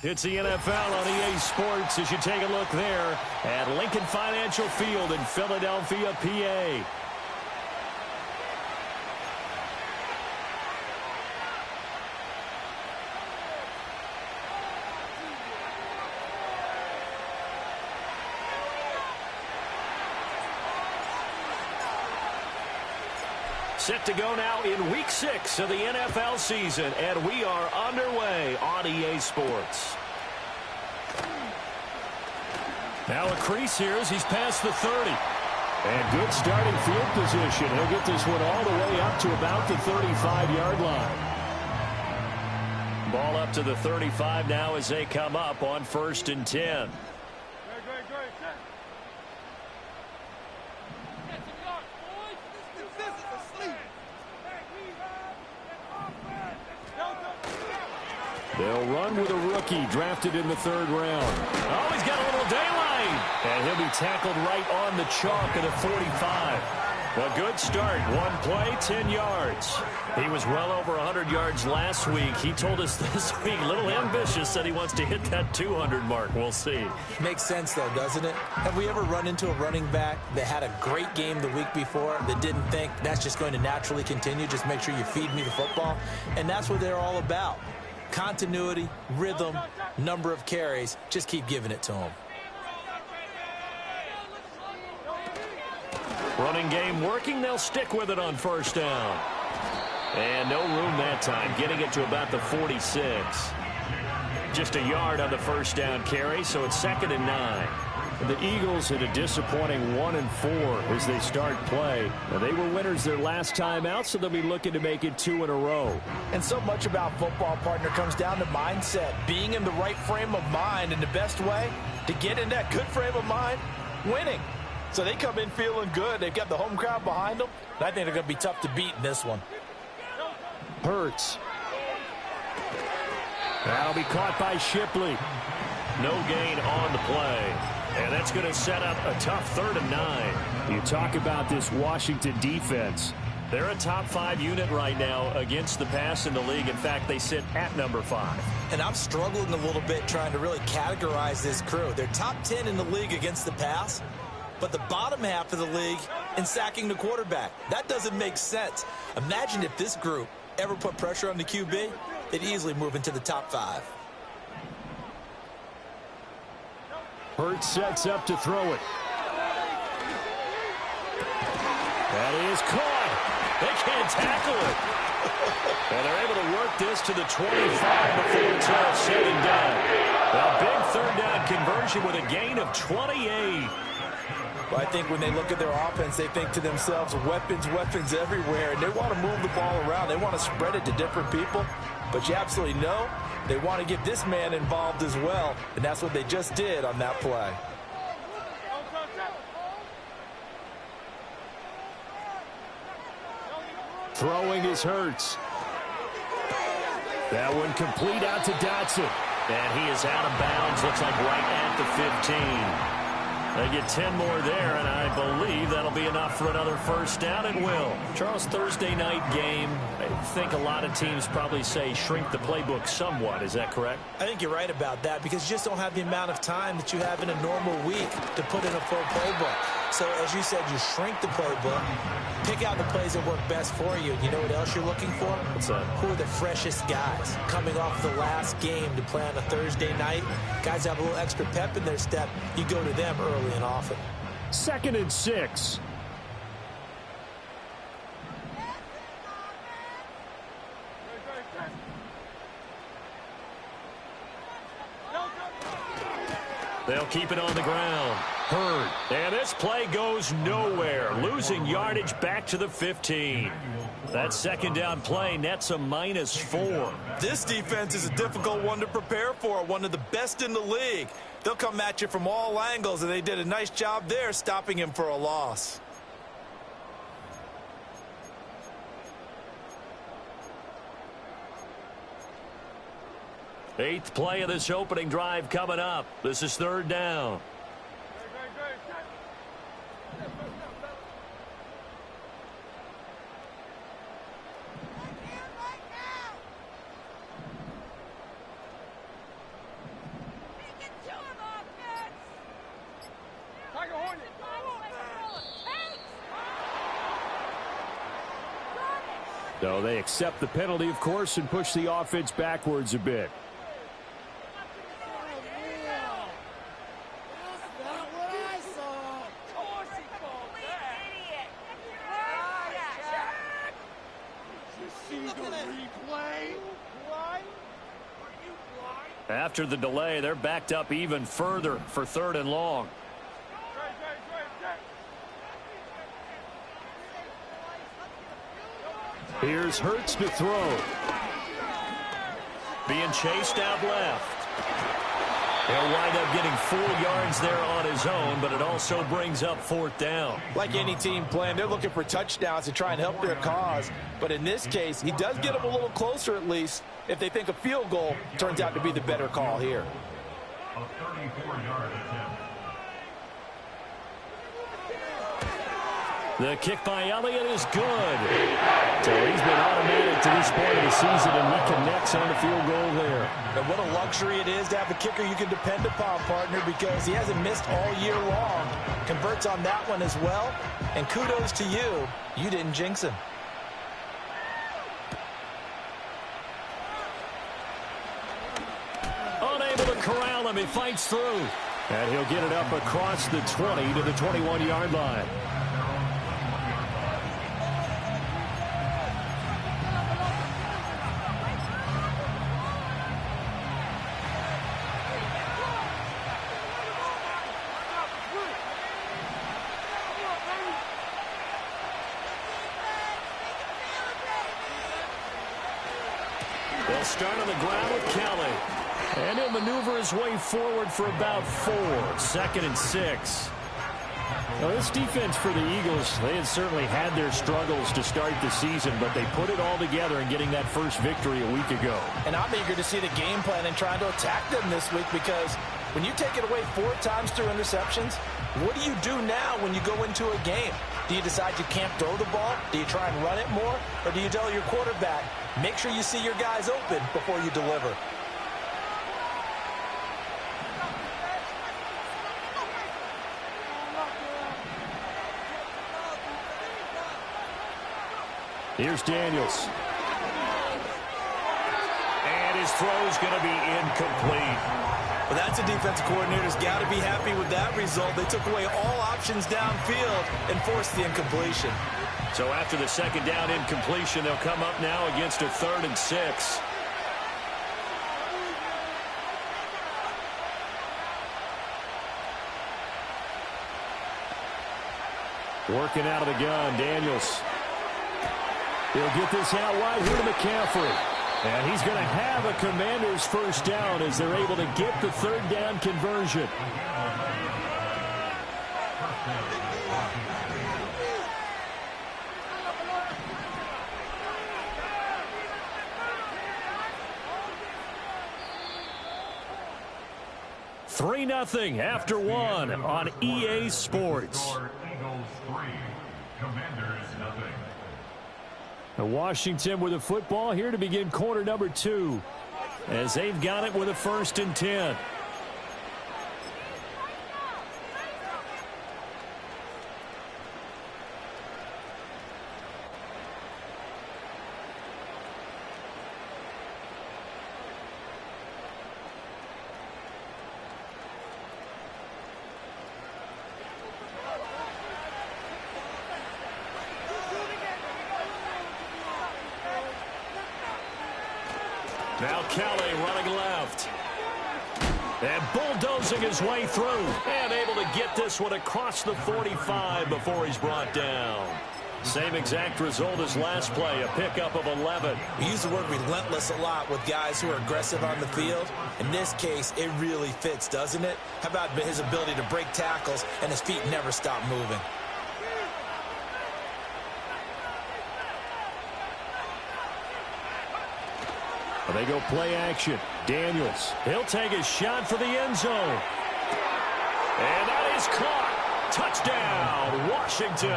It's the NFL on EA Sports as you take a look there at Lincoln Financial Field in Philadelphia, PA. Set to go now in Week 6 of the NFL season, and we are underway on EA Sports. Now a crease here as he's past the 30. And good starting field position. He'll get this one all the way up to about the 35-yard line. Ball up to the 35 now as they come up on 1st and 10. They'll run with a rookie drafted in the 3rd round. Oh, he's got a little daylight. And he'll be tackled right on the chalk at a 45. A good start. One play, 10 yards. He was well over 100 yards last week. He told us this week, a little ambitious, said he wants to hit that 200 mark. We'll see. Makes sense, though, doesn't it? Have we ever run into a running back that had a great game the week before that didn't think that's just going to naturally continue? Just make sure you feed me the football. And that's what they're all about. Continuity, rhythm, number of carries. Just keep giving it to him. Running game working. They'll stick with it on 1st down. And no room that time. Getting it to about the 46. Just a yard on the 1st down carry, so it's 2nd and 9. The Eagles had a disappointing 1-4 as they start play. Now, they were winners their last time out, so they'll be looking to make it 2 in a row. And so much about football, partner, comes down to mindset. Being in the right frame of mind, and the best way to get in that good frame of mind, winning. So they come in feeling good. They've got the home crowd behind them. And I think they're going to be tough to beat in this one. Hurts. That'll be caught by Shipley. No gain on the play. And that's going to set up a tough 3rd and 9. You talk about this Washington defense. They're a top 5 unit right now against the pass in the league. In fact, they sit at number 5. And I'm struggling a little bit trying to really categorize this crew. They're top 10 in the league against the pass, but the bottom half of the league in sacking the quarterback. That doesn't make sense. Imagine if this group ever put pressure on the QB, they'd easily move into the top 5. Hurts sets up to throw it. That is caught. They can't tackle it. And they're able to work this to the 25 before it's all said and done. A big 3rd down conversion with a gain of 28. Well, I think when they look at their offense, they think to themselves, weapons, weapons everywhere. And they want to move the ball around. They want to spread it to different people. But you absolutely know they want to get this man involved as well. And that's what they just did on that play. Throwing is Hurts. That one complete out to Dotson. And he is out of bounds. Looks like right at the 15. They get 10 more there, and I believe that'll be enough for another 1st down. It will. Charles, Thursday night game, I think a lot of teams probably say shrink the playbook somewhat. Is that correct? I think you're right about that because you just don't have the amount of time that you have in a normal week to put in a full playbook. So, as you said, you shrink the playbook, pick out the plays that work best for you. You know what else you're looking for? What's that? Who are the freshest guys coming off the last game to play on a Thursday night? Guys have a little extra pep in their step. You go to them early and often. 2nd and 6. They'll keep it on the ground. Hurd. And this play goes nowhere. Losing yardage back to the 15. That 2nd down play nets a -4. This defense is a difficult one to prepare for. One of the best in the league. They'll come at you from all angles, and they did a nice job there stopping him for a loss. Eighth play of this opening drive coming up. This is 3rd down. So they accept the penalty, of course, and push the offense backwards a bit. After the delay, they're backed up even further for 3rd and long. Here's Hurts to throw. Being chased out left. He'll wind up getting 4 yards there on his own, but it also brings up 4th down. Like any team playing, they're looking for touchdowns to try and help their cause. But in this case, he does get them a little closer at least if they think a field goal turns out to be the better call here. A 34-yard attempt. The kick by Elliott is good. So he's been automatic to this point of the season, and he connects on the field goal there. And what a luxury it is to have a kicker you can depend upon, partner, because he hasn't missed all year long. Converts on that one as well. And kudos to you. You didn't jinx him. Unable to corral him. He fights through. And he'll get it up across the 20 to the 21-yard line. They'll start on the ground with Kelly. And he'll maneuver his way forward for about 4. 2nd and 6. Now, this defense for the Eagles, they had certainly had their struggles to start the season, but they put it all together in getting that first victory a week ago. And I'm eager to see the game plan and trying to attack them this week, because when you take it away 4 times through interceptions, what do you do now when you go into a game? Do you decide you can't throw the ball? Do you try and run it more? Or do you tell your quarterback, make sure you see your guys open before you deliver? Here's Daniels. And his throw's going to be incomplete. Well, that's a defensive coordinator's got to be happy with that result. They took away all options downfield and forced the incompletion. So after the 2nd down incompletion, they'll come up now against a 3rd and 6. Working out of the gun, Daniels. He'll get this out wide here to McCaffrey. And he's going to have a Commander's first down as they're able to get the 3rd down conversion. Three 3-0 after 1 on EA Sports. Eagles 3, Commanders 0. Washington with a football here to begin quarter number 2 as they've got it with a 1st and 10. Now Kelly running left. And bulldozing his way through. And able to get this one across the 45 before he's brought down. Same exact result as last play, a pickup of 11. We use the word relentless a lot with guys who are aggressive on the field. In this case, it really fits, doesn't it? How about his ability to break tackles and his feet never stop moving? They go play action. Daniels. He'll take a shot for the end zone. And that is caught. Touchdown, Washington.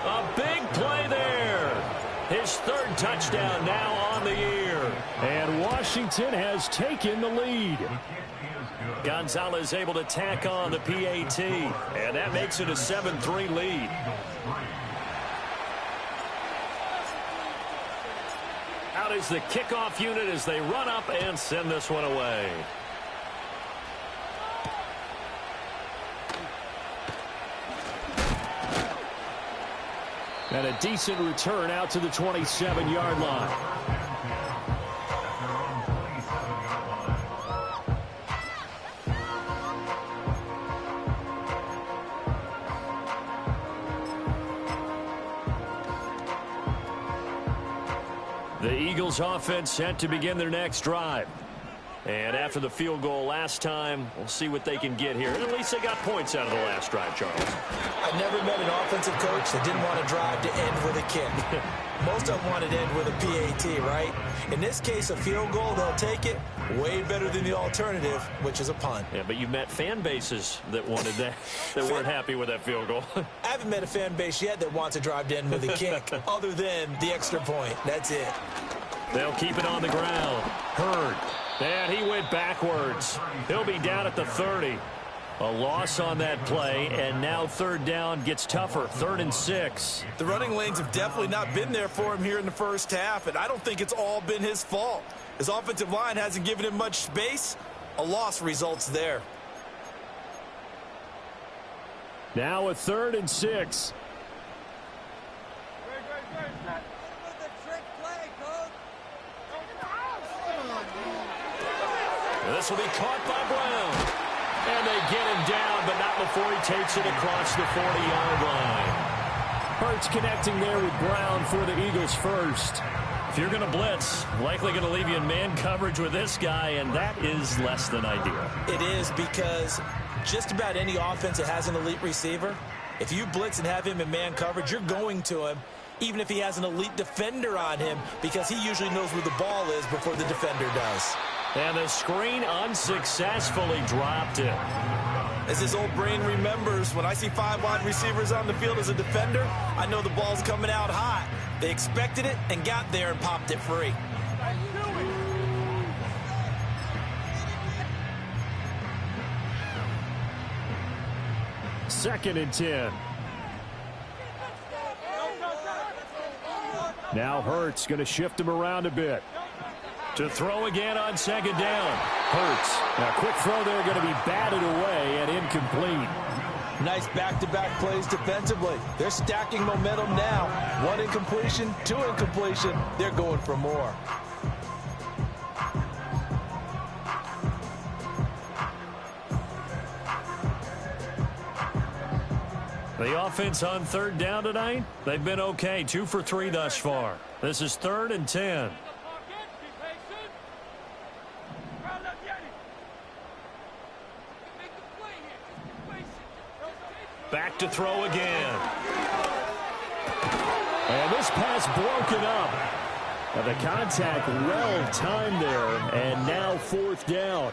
A big play there. His 3rd touchdown now on the year. And Washington has taken the lead. Gonzalez able to tack on the PAT. And that makes it a 7-3 lead. Out is the kickoff unit as they run up and send this one away. And a decent return out to the 27-yard line. The Eagles offense set to begin their next drive. And after the field goal last time, we'll see what they can get here. And at least they got points out of the last drive, Charles. I never met an offensive coach that didn't want to drive to end with a kick. Most of them wanted to end with a PAT, right? In this case, a field goal, they'll take it. Way better than the alternative, which is a punt. Yeah, but you met fan bases that wanted that, that weren't happy with that field goal. I haven't met a fan base yet that wants to drive to end with a kick, other than the extra point. That's it. They'll keep it on the ground. Hurd. And he went backwards. He'll be down at the 30. A loss on that play, and now third down gets tougher. 3rd and 6. The running lanes have definitely not been there for him here in the first half, and I don't think it's all been his fault. His offensive line hasn't given him much space. A loss results there. Now a 3rd and 6. This will be caught by Brown. And they get him down, but not before he takes it across the 40-yard line. Hurts connecting there with Brown for the Eagles first. If you're going to blitz, likely going to leave you in man coverage with this guy, and that is less than ideal. It is, because just about any offense that has an elite receiver, if you blitz and have him in man coverage, you're going to him, even if he has an elite defender on him, because he usually knows where the ball is before the defender does. And the screen unsuccessfully dropped it. As his old brain remembers, when I see 5 wide receivers on the field as a defender, I know the ball's coming out hot. They expected it and got there and popped it free. Second and 10. Now Hurts going to shift him around a bit. To throw again on second down. Hurts. A quick throw there going to be batted away and incomplete. Nice back-to-back plays defensively. They're stacking momentum now. 1 incompletion, 2 incompletion. They're going for more. The offense on third down tonight, they've been okay. 2 for 3 thus far. This is 3rd and 10. Back to throw again. And this pass broken up. And the contact well timed there. And now 4th down.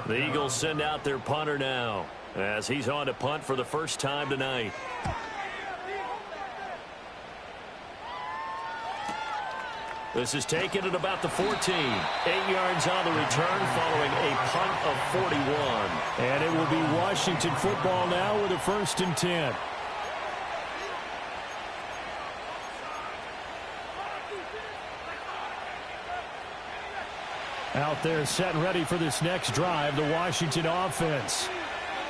The Eagles send out their punter now, as he's on to punt for the first time tonight. This is taken at about the 14. 8 yards on the return following a punt of 41. And it will be Washington football now with a 1st and 10. Out there set and ready for this next drive, the Washington offense.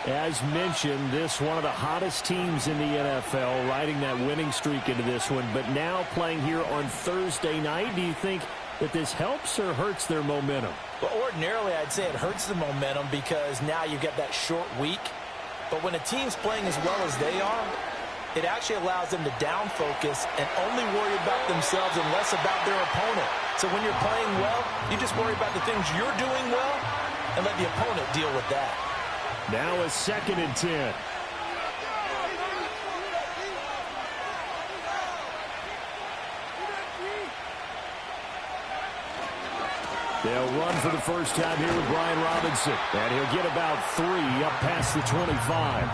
As mentioned, this one of the hottest teams in the NFL, riding that winning streak into this one, but now playing here on Thursday night. Do you think that this helps or hurts their momentum? Well, ordinarily, I'd say it hurts the momentum because now you get that short week. But when a team's playing as well as they are, it actually allows them to down focus and only worry about themselves and less about their opponent. So when you're playing well, you just worry about the things you're doing well and let the opponent deal with that. Now a 2nd and 10. They'll run for the first time here with Brian Robinson. And he'll get about 3 up past the 25.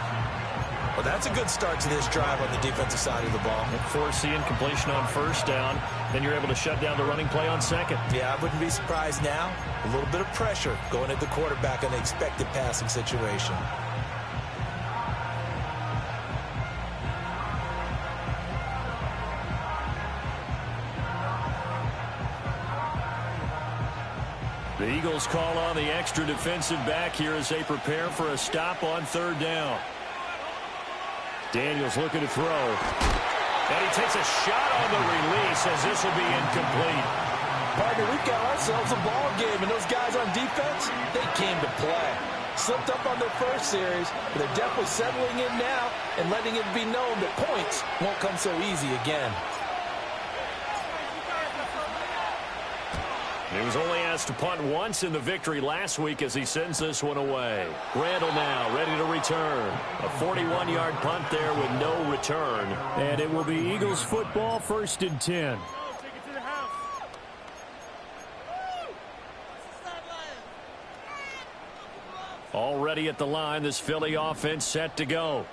Well, that's a good start to this drive on the defensive side of the ball. Force the incompletion on first down. Then you're able to shut down the running play on second. Yeah, I wouldn't be surprised now. A little bit of pressure going at the quarterback on the expected passing situation. The Eagles call on the extra defensive back here as they prepare for a stop on third down. Daniels looking to throw. And he takes a shot on the release as this will be incomplete. Partner, we've got ourselves a ball game, and those guys on defense, they came to play. Slipped up on their first series, but they're definitely settling in now and letting it be known that points won't come so easy again. He was only asked to punt once in the victory last week as he sends this one away. Randall now ready to return. A 41-yard punt there with no return. And it will be Eagles football, 1st and 10. Already at the line, this Philly offense set to go.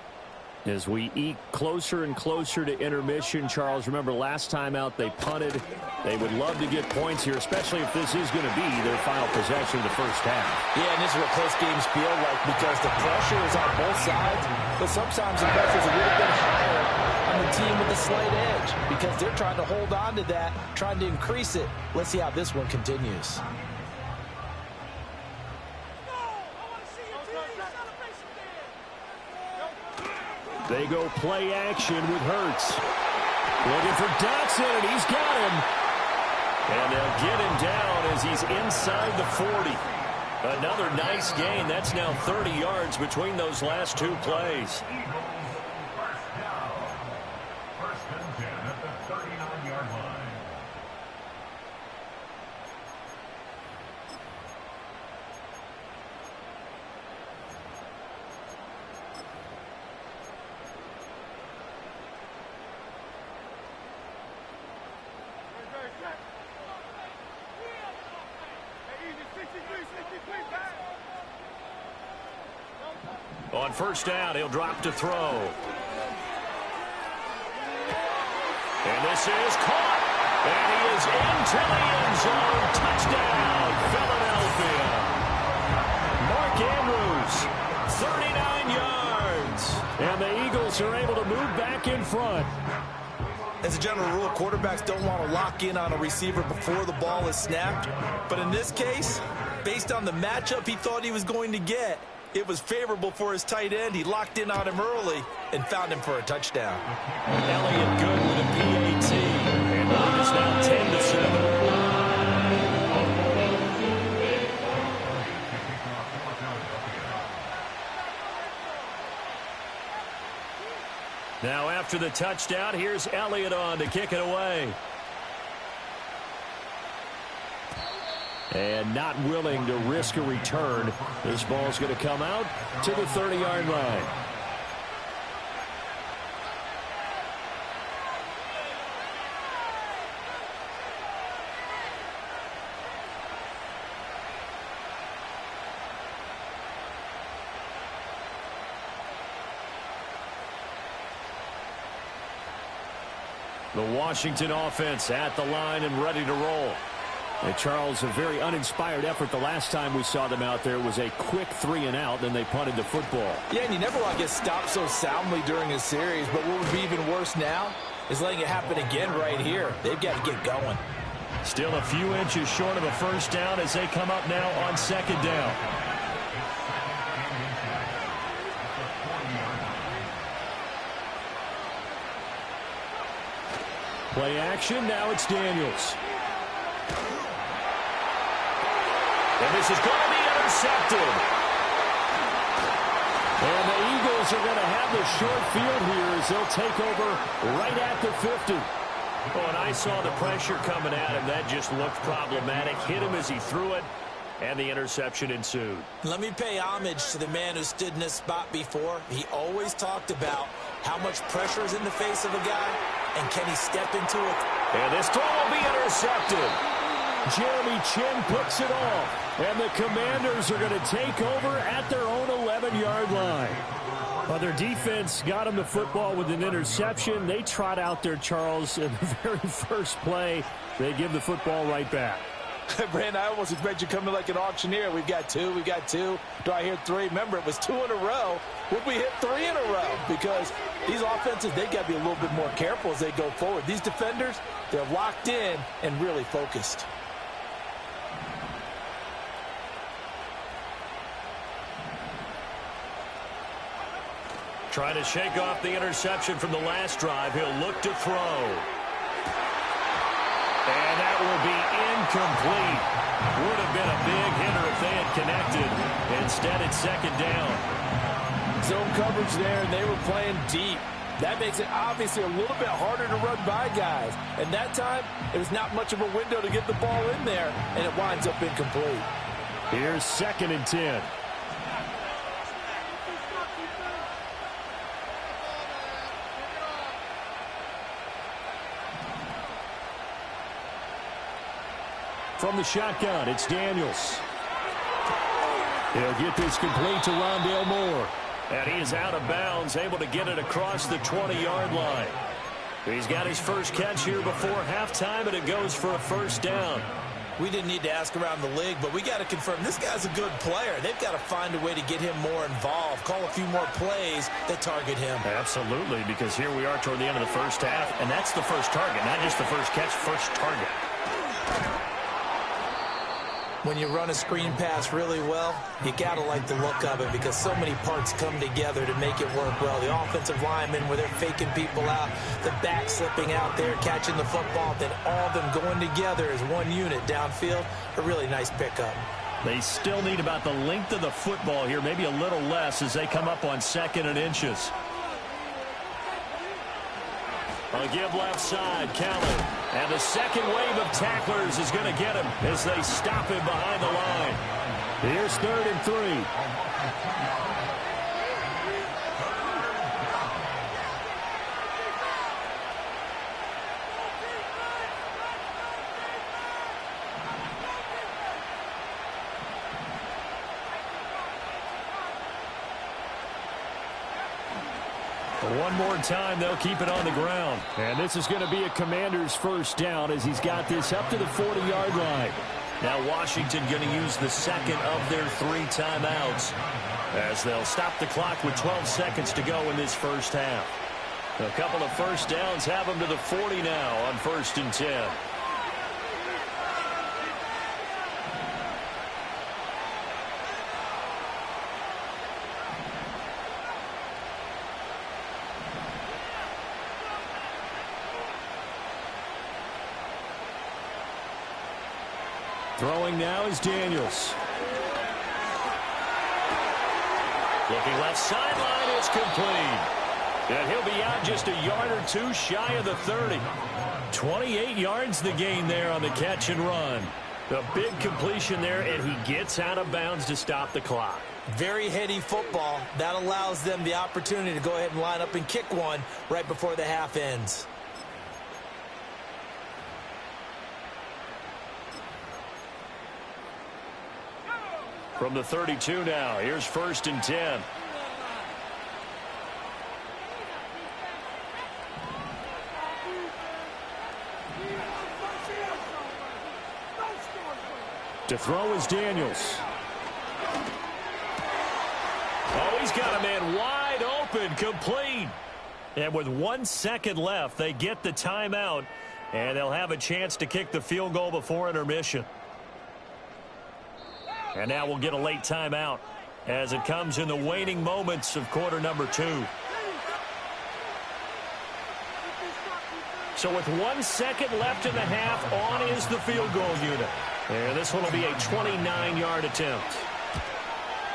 As we eke closer and closer to intermission, Charles, remember last time out they punted. They would love to get points here, especially if this is going to be their final possession of the first half. Yeah, and this is what close games feel like because the pressure is on both sides, but sometimes the pressure is a little bit higher on the team with the slight edge because they're trying to hold on to that, trying to increase it. Let's see how this one continues. They go play action with Hurts. Looking for Dotson, and he's got him. And they'll get him down as he's inside the 40. Another nice gain. That's now 30 yards between those last two plays. First down. 1st and 10 at the 39-yard line. On first down, he'll drop to throw. And this is caught. And he is into the end zone. Touchdown, Philadelphia. Mark Andrews, 39 yards. And the Eagles are able to move back in front. As a general rule, quarterbacks don't want to lock in on a receiver before the ball is snapped. But in this case, based on the matchup he thought he was going to get, it was favorable for his tight end. He locked in on him early and found him for a touchdown. Elliott good with a PAT. And the lead is now 10-7. Now after the touchdown, here's Elliott on to kick it away. And not willing to risk a return. This ball's going to come out to the 30-yard line. The Washington offense at the line and ready to roll. And Charles, a very uninspired effort the last time we saw them out there was a quick 3-and-out, then they punted the football. Yeah, and you never want to get stopped so soundly during a series, but what would be even worse now is letting it happen again right here. They've got to get going. Still a few inches short of a first down as they come up now on 2nd down. Play action, now it's Daniels. And this is going to be intercepted. And the Eagles are going to have the short field here as they'll take over right at the 50. Oh, and I saw the pressure coming at him. That just looked problematic. Hit him as he threw it, and the interception ensued. Let me pay homage to the man who stood in this spot before. He always talked about how much pressure is in the face of a guy, and can he step into it. And this throw will be intercepted. Jeremy Chin picks it off, and the Commanders are going to take over at their own 11-yard line. Well, their defense got them the football with an interception. They trot out there, Charles, in the very first play. They give the football right back. Brandon, I almost expect you coming like an auctioneer. We've got two. Do I hear three? Remember, it was 2 in a row. Would we hit 3 in a row? Because these offenses, they got to be a little bit more careful as they go forward. These defenders, they're locked in and really focused. Trying to shake off the interception from the last drive. He'll look to throw. And that will be incomplete. Would have been a big hitter if they had connected. Instead, it's second down. Zone coverage there, and they were playing deep. That makes it obviously a little bit harder to run by guys. And that time, there's not much of a window to get the ball in there, and it winds up incomplete. Here's 2nd and 10. From the shotgun, it's Daniels. He'll get this complete to Rondale Moore. And he is out of bounds, able to get it across the 20-yard line. He's got his first catch here before halftime, and it goes for a first down. We didn't need to ask around the league, but we got to confirm this guy's a good player. They've got to find a way to get him more involved, call a few more plays that target him. Absolutely, because here we are toward the end of the first half, and that's the first target, not just the first catch, first target. When you run a screen pass really well, you got to like the look of it because so many parts come together to make it work well. The offensive linemen, where they're faking people out, the back slipping out there, catching the football, then all of them going together as one unit downfield. A really nice pickup. They still need about the length of the football here, maybe a little less as they come up on 2nd and inches. A give left side, Kelly. And the second wave of tacklers is going to get him as they stop him behind the line. Here's 3rd and 3. One more time, they'll keep it on the ground. And this is going to be a Commander's first down as he's got this up to the 40-yard line. Now Washington going to use the second of their 3 timeouts as they'll stop the clock with 12 seconds to go in this first half. A couple of first downs have them to the 40 now on 1st and 10. Throwing now is Daniels. Looking left sideline, it's complete. And he'll be out just a yard or two shy of the 30. 28 yards the gain there on the catch and run. The big completion there, and he gets out of bounds to stop the clock. Very heady football. That allows them the opportunity to go ahead and line up and kick one right before the half ends. From the 32 now, here's 1st and 10. To throw is Daniels. Oh, he's got a man wide open, complete. And with 1 second left, they get the timeout, and they'll have a chance to kick the field goal before intermission. And now we'll get a late timeout as it comes in the waning moments of quarter number 2. So with 1 second left in the half, on is the field goal unit. And this one will be a 29-yard attempt.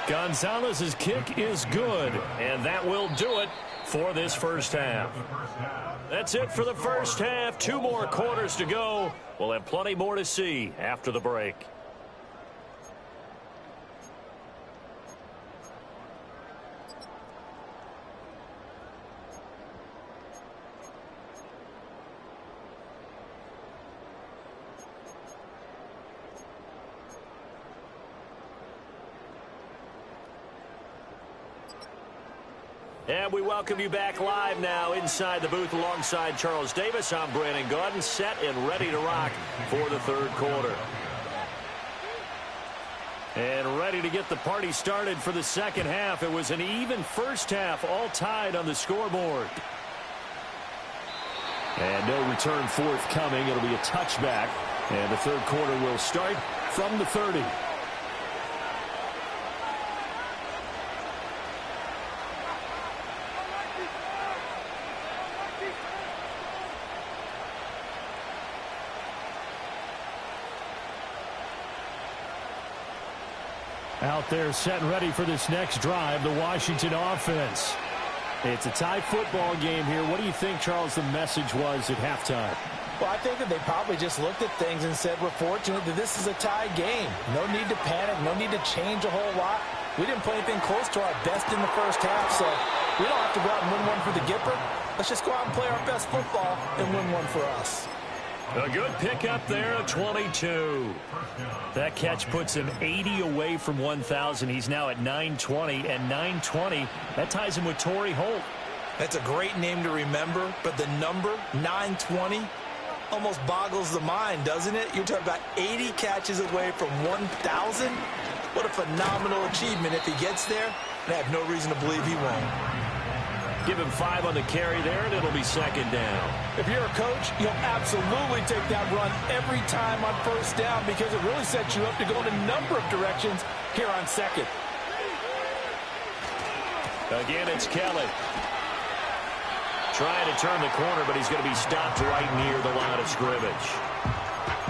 Gonzalez's kick is good, and that will do it for this first half. That's it for the first half. 2 more quarters to go. We'll have plenty more to see after the break. And we welcome you back live now inside the booth alongside Charles Davis. I'm Brandon Gaudin, set and ready to rock for the third quarter. And ready to get the party started for the second half. It was an even first half, all tied on the scoreboard. And no return forthcoming. It'll be a touchback. And the third quarter will start from the 30. Out there set and ready for this next drive, the Washington offense. It's a tie football game here. What do you think, Charles, the message was at halftime? Well, I think that they probably just looked at things and said, we're fortunate that this is a tie game. No need to panic. No need to change a whole lot. We didn't play anything close to our best in the first half, so we don't have to go out and win one for the Gipper. Let's just go out and play our best football and win one for us. A good pickup there at 22. That catch puts him 80 away from 1,000. He's now at 920, and 920, that ties him with Torrey Holt. That's a great name to remember, but the number, 920, almost boggles the mind, doesn't it? You're talking about 80 catches away from 1,000. What a phenomenal achievement if he gets there, and I have no reason to believe he won't. Give him 5 on the carry there, and it'll be second down. If you're a coach, you'll absolutely take that run every time on first down because it really sets you up to go in a number of directions here on second. Again, it's Kelly. Trying to turn the corner, but he's going to be stopped right near the line of scrimmage.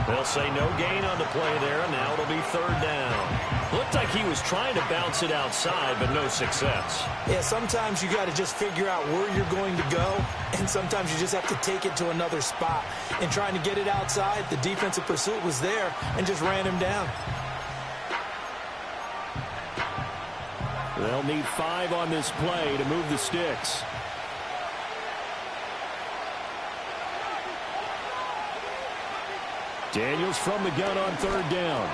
They'll say no gain on the play there, and now it'll be third down. Looked like he was trying to bounce it outside, but no success. Yeah, sometimes you got to just figure out where you're going to go, and sometimes you just have to take it to another spot. And trying to get it outside, the defensive pursuit was there and just ran him down. They'll need 5 on this play to move the sticks. Daniels from the gun on third down.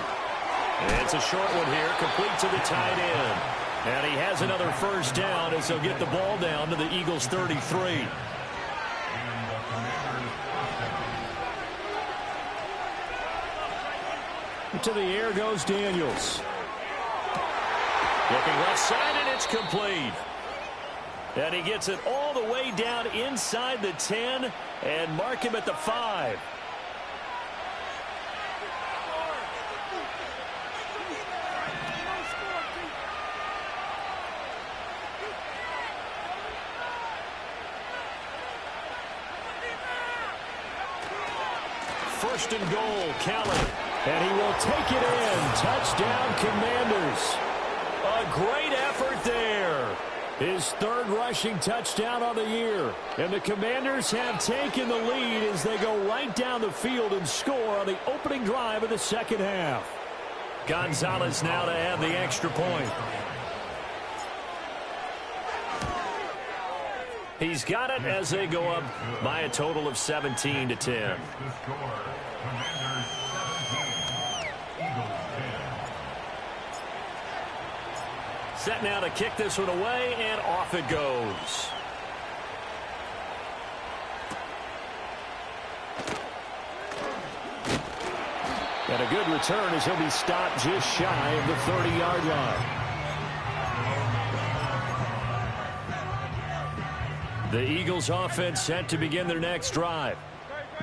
It's a short one here, complete to the tight end. And he has another first down as they'll get the ball down to the Eagles' 33. To the air goes Daniels. Looking left side, and it's complete. And he gets it all the way down inside the 10 and mark him at the 5. First and goal, Kelly. And he will take it in. Touchdown, Commanders. A great effort there. His third rushing touchdown of the year. And the Commanders have taken the lead as they go right down the field and score on the opening drive of the second half. Gonzalez now to have the extra point. He's got it as they go up by a total of 17-10. Set now to kick this one away, and off it goes. And a good return as he'll be stopped just shy of the 30-yard line. The Eagles offense set to begin their next drive.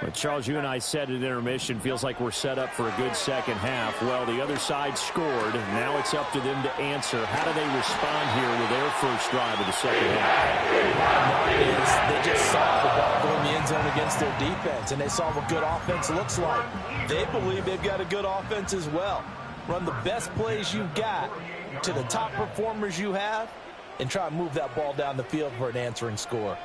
Well, Charles, you and I said at intermission, feels like we're set up for a good second half. Well, the other side scored. Now it's up to them to answer. How do they respond here with their first drive of the second half? Bottom line is they just saw the ball go in the end zone against their defense, and they saw what good offense looks like. They believe they've got a good offense as well. Run the best plays you've got to the top performers you have, and try to move that ball down the field for an answering score.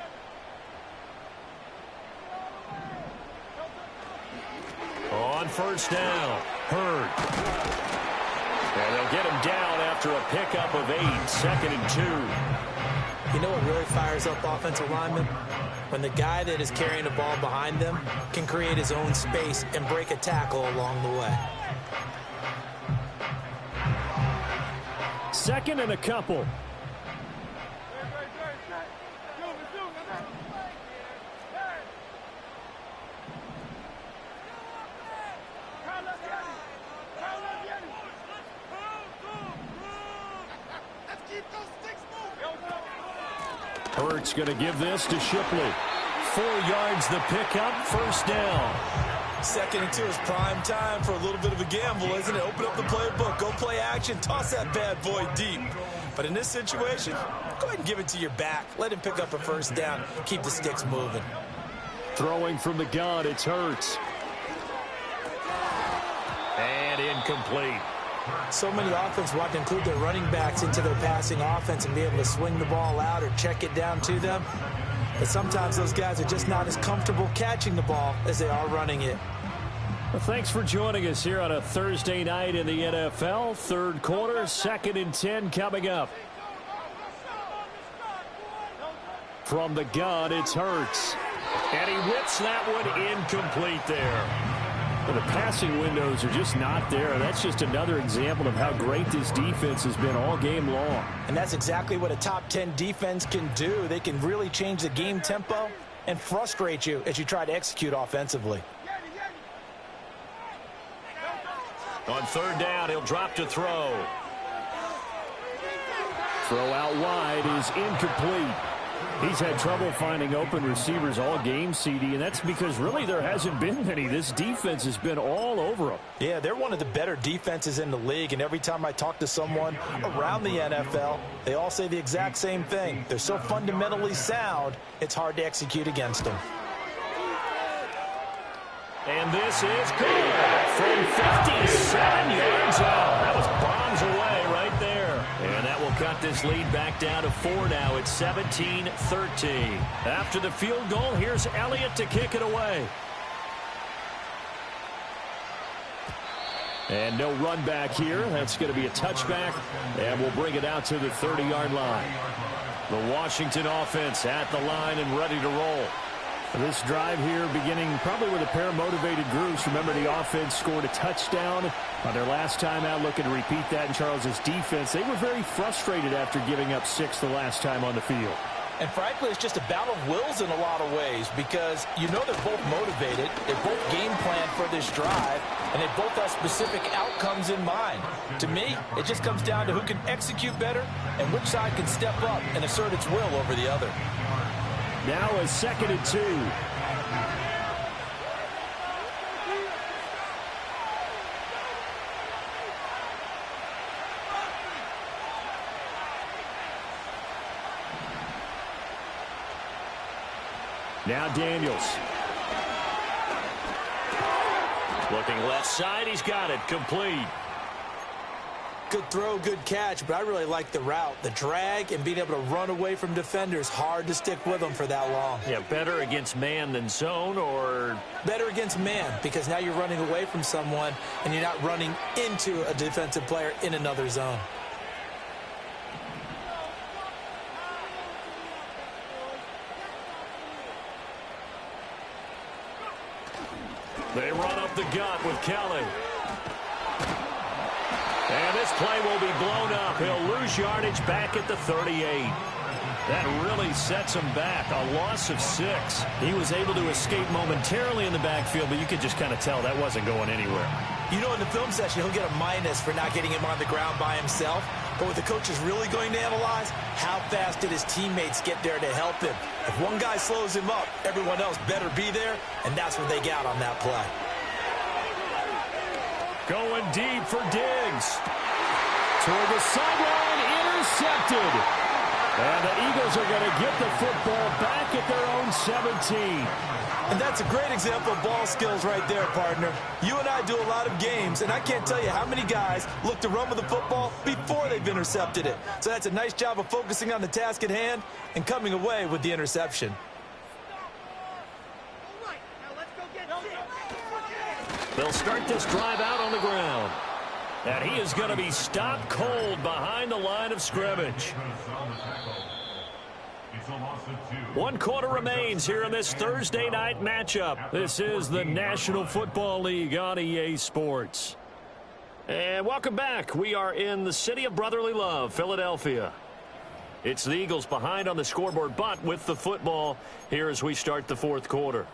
On first down, Hurd. And they'll get him down after a pickup of 8, 2nd and 2. You know what really fires up offensive linemen? When the guy that is carrying the ball behind them can create his own space and break a tackle along the way. 2nd and a couple. Hurt's going to give this to Shipley. 4 yards the pickup, first down. 2nd and 2 is prime time for a little bit of a gamble, isn't it? Open up the playbook, go play action, toss that bad boy deep. But in this situation, go ahead and give it to your back. Let him pick up a first down, keep the sticks moving. Throwing from the gun, it's Hurts. And incomplete. So many offenses want to include their running backs into their passing offense and be able to swing the ball out or check it down to them. But sometimes those guys are just not as comfortable catching the ball as they are running it. Well, thanks for joining us here on a Thursday night in the NFL. Third quarter, 2nd and 10 coming up. From the gun, it's Hurts. And he whips that one incomplete there. Well, the passing windows are just not there. That's just another example of how great this defense has been all game long. And that's exactly what a top 10 defense can do. They can really change the game tempo and frustrate you as you try to execute offensively. On third down, he'll drop to throw. Throw out wide is incomplete. He's had trouble finding open receivers all game, CD, and that's because really there hasn't been many. This defense has been all over them. Yeah, they're one of the better defenses in the league, and every time I talk to someone around the NFL, they all say the exact same thing. They're so fundamentally sound, it's hard to execute against them. And this is good from 57 yards out. That was bombs away right there. And that will cut this lead back down to 4 now. It's 17-13. After the field goal, here's Elliott to kick it away. And no run back here. That's going to be a touchback. And we'll bring it out to the 30-yard line. The Washington offense at the line and ready to roll. This drive here beginning probably with a pair of motivated groups. Remember, the offense scored a touchdown on their last time out, looking to repeat that in Charles's defense. They were very frustrated after giving up 6 the last time on the field. And frankly, it's just a battle of wills in a lot of ways because you know they're both motivated, they both game plan for this drive, and they both have specific outcomes in mind. To me, it just comes down to who can execute better and which side can step up and assert its will over the other. Now a 2nd and 2. Now Daniels. Looking left side, he's got it, complete. Good throw, good catch, but I really like the route. The drag and being able to run away from defenders, hard to stick with them for that long. Yeah, better against man than zone, or? Better against man, because now you're running away from someone and you're not running into a defensive player in another zone. They run up the gut with Kelly. And this play will be blown up. He'll lose yardage back at the 38. That really sets him back. A loss of 6. He was able to escape momentarily in the backfield, but you could just kind of tell that wasn't going anywhere. You know, in the film session, he'll get a minus for not getting him on the ground by himself. But what the coach is really going to analyze, how fast did his teammates get there to help him? If one guy slows him up, everyone else better be there, and that's what they got on that play. Going deep for Diggs. Toward the sideline, intercepted. And the Eagles are going to get the football back at their own 17. And that's a great example of ball skills right there, partner. You and I do a lot of games, and I can't tell you how many guys look to run with the football before they've intercepted it. So that's a nice job of focusing on the task at hand and coming away with the interception. They'll start this drive out on the ground. And he is going to be stopped cold behind the line of scrimmage. 1 quarter remains here in this Thursday night matchup. This is the National Football League on EA Sports. And welcome back. We are in the city of brotherly love, Philadelphia. It's the Eagles behind on the scoreboard, but with the football here as we start the 4th quarter.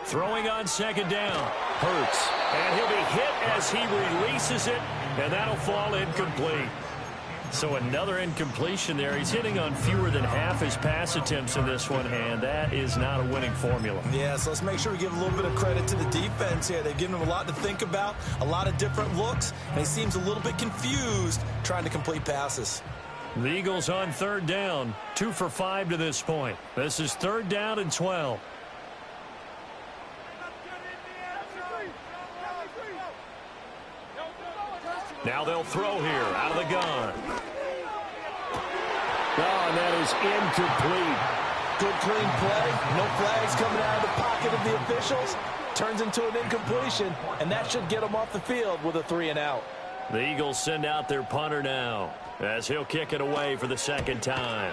Throwing on 2nd down. Hurts. And he'll be hit as he releases it, and that'll fall incomplete. So another incompletion there. He's hitting on fewer than half his pass attempts in this one, and that is not a winning formula. Yeah, so let's make sure we give a little bit of credit to the defense here. They've given him a lot to think about, a lot of different looks, and he seems a little bit confused trying to complete passes. The Eagles on third down, 2 for 5 to this point. This is 3rd down and 12. Now they'll throw here out of the gun. Oh, and that is incomplete. Good clean play. No flags coming out of the pocket of the officials. Turns into an incompletion, and that should get them off the field with a 3 and out. The Eagles send out their punter now as he'll kick it away for the 2nd time.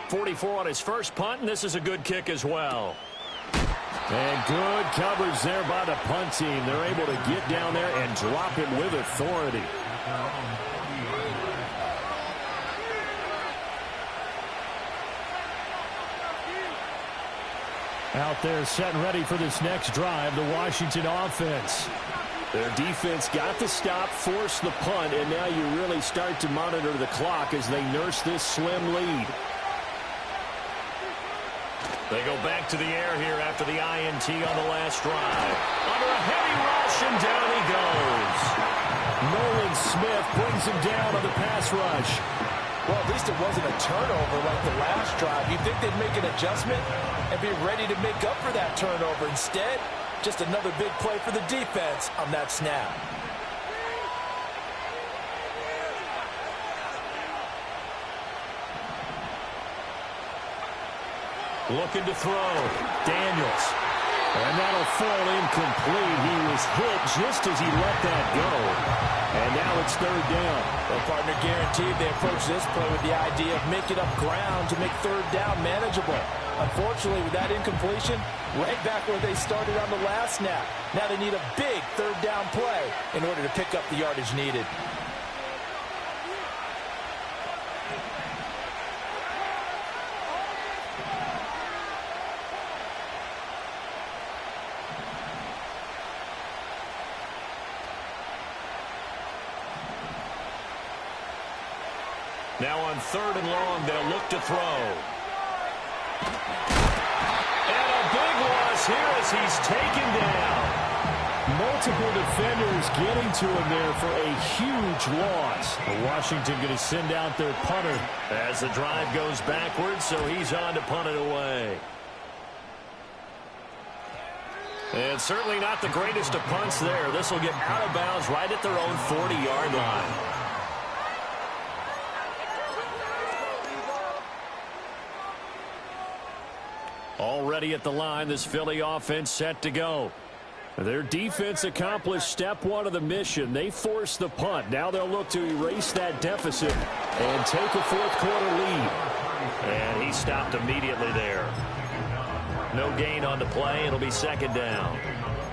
44 on his first punt, and this is a good kick as well. And good coverage there by the punt team. They're able to get down there and drop it with authority. Out there set and ready for this next drive, the Washington offense. Their defense got the stop, forced the punt, and now you really start to monitor the clock as they nurse this slim lead. They go back to the air here after the INT on the last drive. Under a heavy rush, and down he goes. Nolan Smith brings him down on the pass rush. Well, at least it wasn't a turnover like the last drive. You'd think they'd make an adjustment and be ready to make up for that turnover. Instead, just another big play for the defense on that snap. Looking to throw. Daniels. And that'll fall incomplete. He was hit just as he let that go. And now it's 3rd down. Well, partner, guaranteed they approach this play with the idea of making up ground to make 3rd down manageable. Unfortunately, with that incompletion, right back where they started on the last snap. Now they need a big 3rd down play in order to pick up the yardage needed. Now on 3rd and long, they'll look to throw. And a big loss here as he's taken down. Multiple defenders getting to him there for a huge loss. Washington going to send out their punter as the drive goes backwards, so he's on to punt it away. And certainly not the greatest of punts there. This will get out of bounds right at their own 40-yard line. Already at the line, this Philly offense set to go. Their defense accomplished step 1 of the mission. They forced the punt. Now they'll look to erase that deficit and take a 4th quarter lead. And he stopped immediately there. No gain on the play. It'll be 2nd down.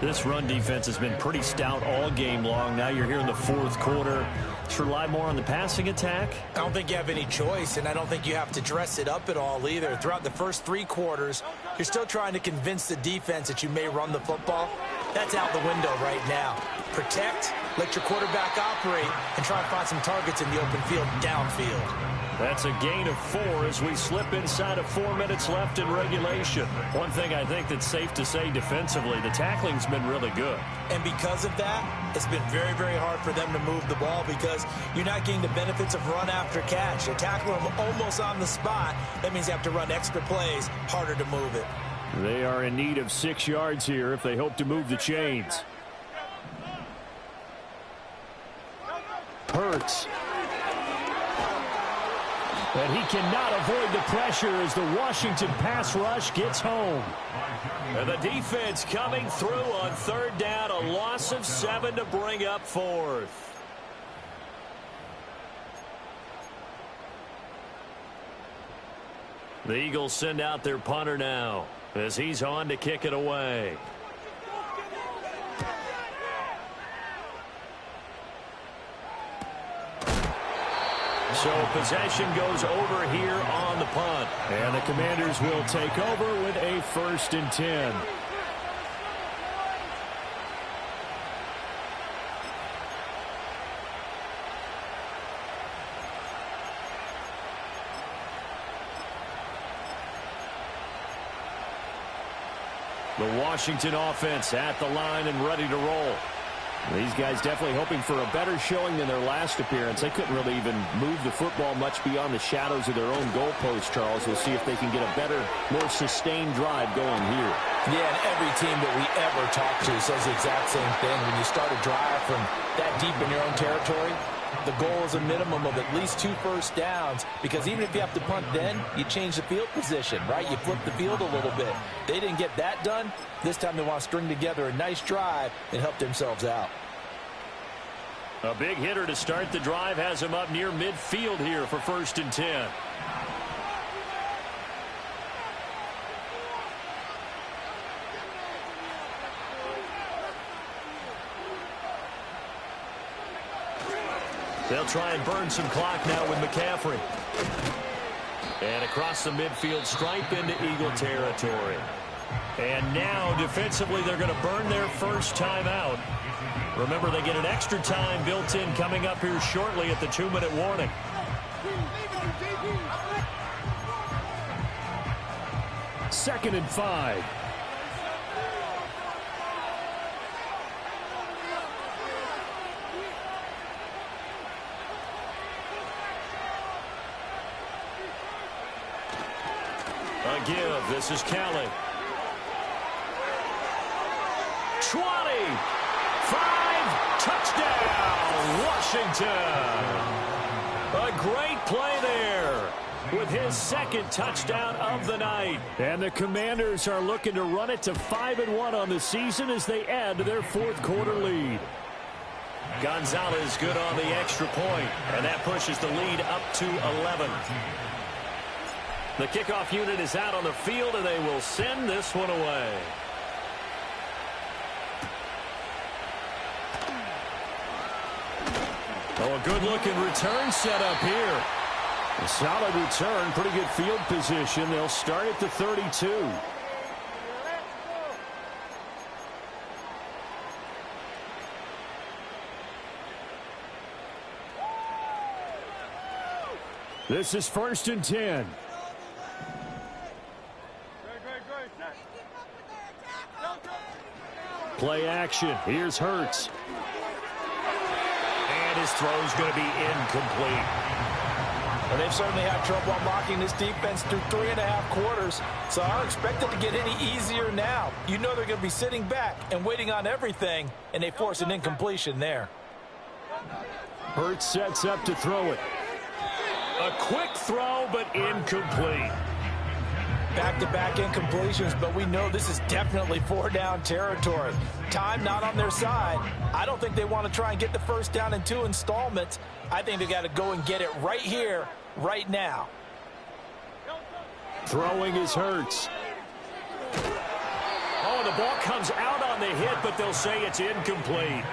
This run defense has been pretty stout all game long. Now you're here in the 4th quarter. Should rely more on the passing attack? I don't think you have any choice, and I don't think you have to dress it up at all either. Throughout the first 3 quarters, you're still trying to convince the defense that you may run the football. That's out the window right now. Protect, let your quarterback operate, and try and find some targets in the open field downfield. That's a gain of 4 as we slip inside of 4 minutes left in regulation. One thing I think that's safe to say defensively, the tackling's been really good. And because of that, it's been very, very hard for them to move the ball because you're not getting the benefits of run after catch. They tackle them almost on the spot. That means you have to run extra plays, harder to move it. They are in need of 6 yards here if they hope to move the chains. Hurts. And he cannot avoid the pressure as the Washington pass rush gets home. And the defense coming through on 3rd down, a loss of 7 to bring up 4th. The Eagles send out their punter now as he's on to kick it away. So possession goes over here on the punt. And the Commanders will take over with a 1st and 10. The Washington offense at the line and ready to roll. These guys definitely hoping for a better showing than their last appearance. They couldn't really even move the football much beyond the shadows of their own goalpost, Charles. We'll see if they can get a better, more sustained drive going here. Yeah, and every team that we ever talk to says the exact same thing. When you start a drive from that deep in your own territory, the goal is a minimum of at least 2 first downs, because even if you have to punt then, you change the field position, right? You flip the field a little bit. They didn't get that done. This time they want to string together a nice drive and help themselves out. A big hitter to start the drive has him up near midfield here for 1st and 10. They'll try and burn some clock now with McCaffrey. And across the midfield stripe into Eagle territory. And now defensively they're going to burn their first time out. Remember, they get an extra time built in coming up here shortly at the 2-minute warning. Second and 5. A give. This is Kelly. 20. 5. Touchdown, Washington. A great play there with his second touchdown of the night. And the Commanders are looking to run it to 5-1 on the season as they add to their 4th quarter lead. Gonzalez good on the extra point, and that pushes the lead up to 11. The kickoff unit is out on the field, and they will send this one away. Oh, a good-looking return set up here. A solid return, pretty good field position. They'll start at the 32. This is 1st and 10. Play action. Here's Hurts. And his throw's going to be incomplete. Well, they've certainly had trouble unlocking this defense through 3.5 quarters, so I don't expect it to get any easier now. You know they're going to be sitting back and waiting on everything, and they force an incompletion there. Hurts sets up to throw it. A quick throw, but incomplete. Back-to-back incompletions, but we know this is definitely 4-down territory. Time not on their side. I don't think they want to try and get the first down in 2 installments. I think they got to go and get it right here, right now. Throwing is Hurts. Oh, the ball comes out on the hit, but they'll say it's incomplete.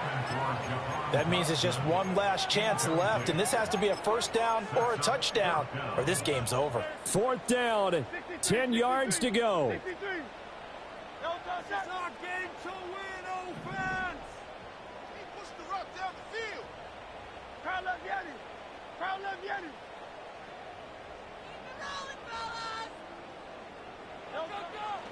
That means it's just one last chance left, and this has to be a first down or a touchdown, or this game's over. 4th down, 10 yards to go. It's our game to win, offense. He pushed the rock down the field. Crowd love Yeti. Crowd love Yeti. Keep it rolling, fellas. Go, go,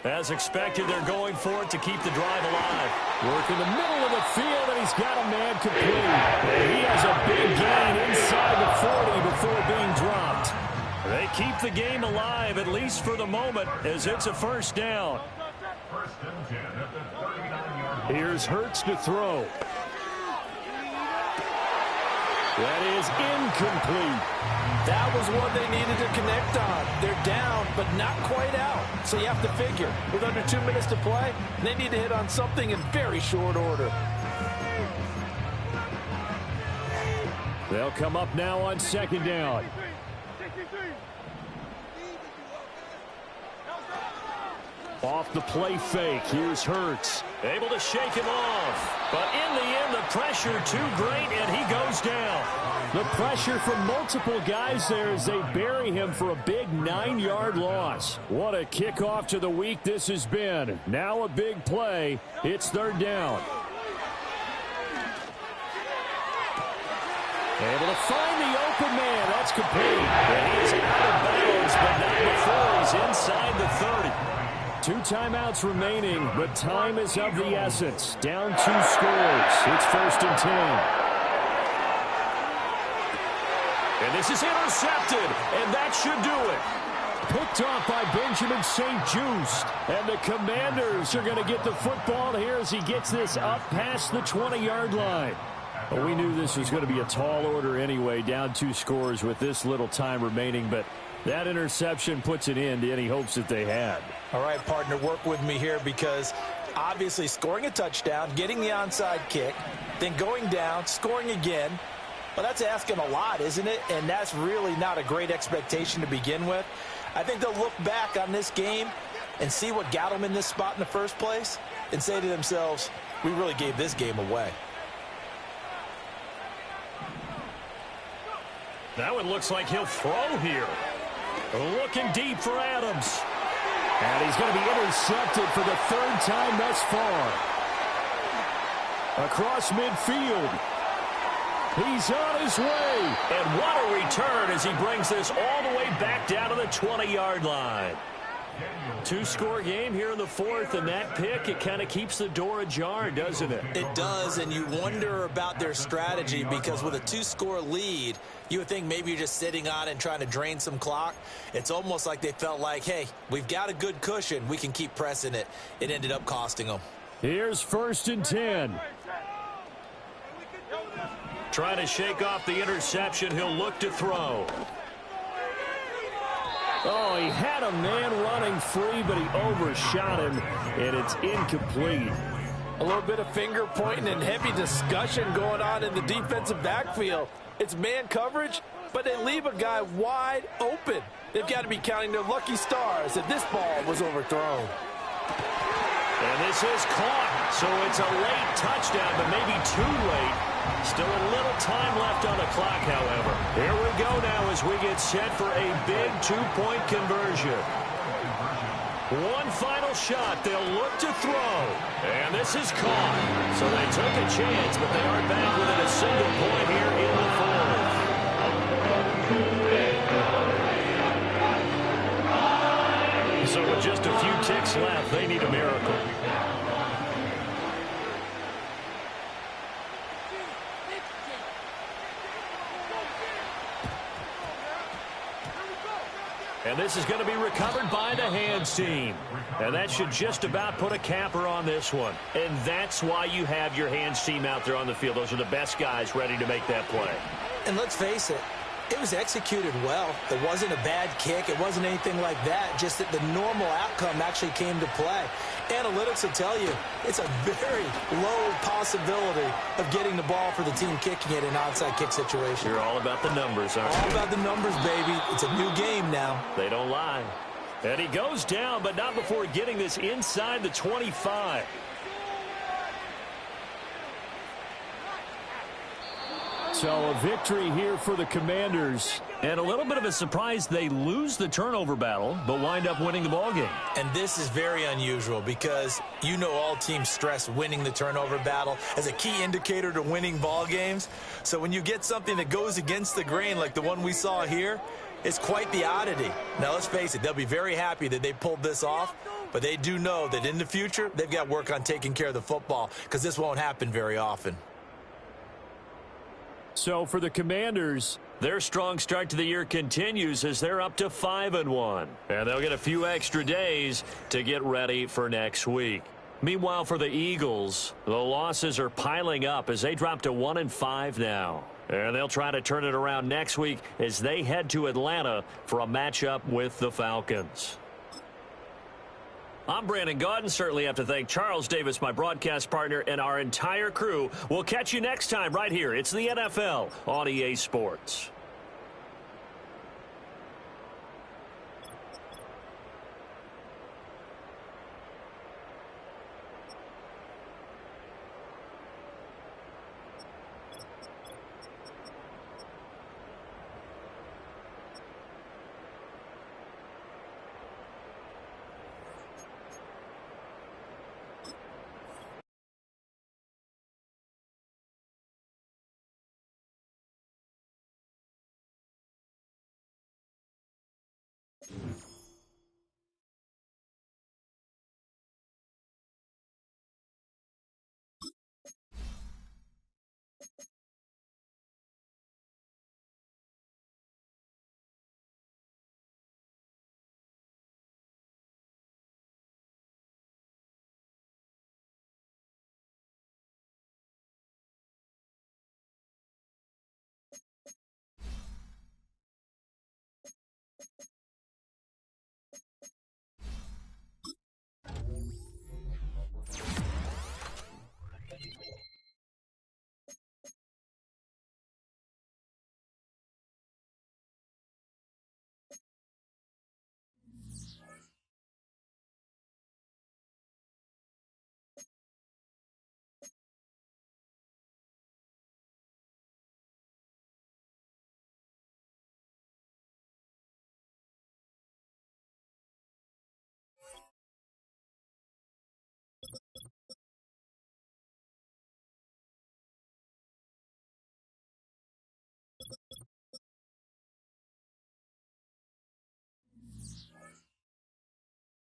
go. As expected, they're going for it to keep the drive alive. Work in the middle of the field, and he's got a man complete. And he has a big gain inside the 40 before being dropped. They keep the game alive, at least for the moment, as it's a first down. 1st and 10 at the 39-yard line. Here's Hurts to throw. That is incomplete. That was one they needed to connect on. They're down, but not quite out. So you have to figure, with under 2 minutes to play, they need to hit on something in very short order. They'll come up now on 2nd down. Off the play fake, here's Hurts. Able to shake him off. But in the end, the pressure too great, and he goes down. The pressure from multiple guys there as they bury him for a big 9-yard loss. What a kickoff to the week this has been. Now a big play. It's 3rd down. Able to find the open man. That's complete. And he's out of bounds, but not before he's inside the 30. 2 timeouts remaining, but time is of the essence. Down 2 scores. It's 1st and 10. And this is intercepted, and that should do it. Picked off by Benjamin St-Juste. And the Commanders are going to get the football here as he gets this up past the 20-yard line. Well, we knew this was going to be a tall order anyway, down 2 scores with this little time remaining, but that interception puts an end to any hopes that they had. All right, partner, work with me here because obviously scoring a touchdown, getting the onside kick, then going down, scoring again. Well, that's asking a lot, isn't it? And that's really not a great expectation to begin with. I think they'll look back on this game and see what got them in this spot in the first place and say to themselves, we really gave this game away. That one looks like he'll throw here. Looking deep for Adams. And he's going to be intercepted for the 3rd time thus far. Across midfield. He's on his way. And what a return as he brings this all the way back down to the 20-yard line. 2-score game here in the 4th, and that pick, it kind of keeps the door ajar, doesn't it? It does, and you wonder about their strategy because with a 2-score lead, you would think maybe you're just sitting on it and trying to drain some clock. It's almost like they felt like, hey, we've got a good cushion. We can keep pressing it. It ended up costing them. Here's 1st and 10. Trying to shake off the interception. He'll look to throw. Oh, he had a man running free, but he overshot him, and it's incomplete. A little bit of finger pointing and heavy discussion going on in the defensive backfield. It's man coverage, but they leave a guy wide open. They've got to be counting their lucky stars that this ball was overthrown. And this is caught, so it's a late touchdown, but maybe too late. Still a little time left on the clock, however. Here we go now as we get set for a big 2-point conversion. One final shot. They'll look to throw. And this is caught. So they took a chance, but they aren't back within a single point here in the 4th. So with just a few ticks left, they need a miracle. And this is going to be recovered by the hands team. And that should just about put a capper on this one. And that's why you have your hands team out there on the field. Those are the best guys ready to make that play. And let's face it, it was executed well. It wasn't a bad kick. It wasn't anything like that. Just that the normal outcome actually came to play. Analytics will tell you it's a very low possibility of getting the ball for the team kicking it in an onside kick situation. You're all about the numbers, aren't you? All about the numbers, baby. It's a new game now. They don't lie. And he goes down, but not before getting this inside the 25. So a victory here for the Commanders. And a little bit of a surprise, they lose the turnover battle, but wind up winning the ballgame. And this is very unusual because you know all teams stress winning the turnover battle as a key indicator to winning ball games. So when you get something that goes against the grain like the one we saw here, it's quite the oddity. Now let's face it, they'll be very happy that they pulled this off, but they do know that in the future they've got work on taking care of the football because this won't happen very often. So for the Commanders, their strong start to the year continues as they're up to 5-1. And they'll get a few extra days to get ready for next week. Meanwhile, for the Eagles, the losses are piling up as they drop to 1-5 now. And they'll try to turn it around next week as they head to Atlanta for a matchup with the Falcons. I'm Brandon Gaudin. Certainly have to thank Charles Davis, my broadcast partner, and our entire crew. We'll catch you next time right here. It's the NFL on EA Sports.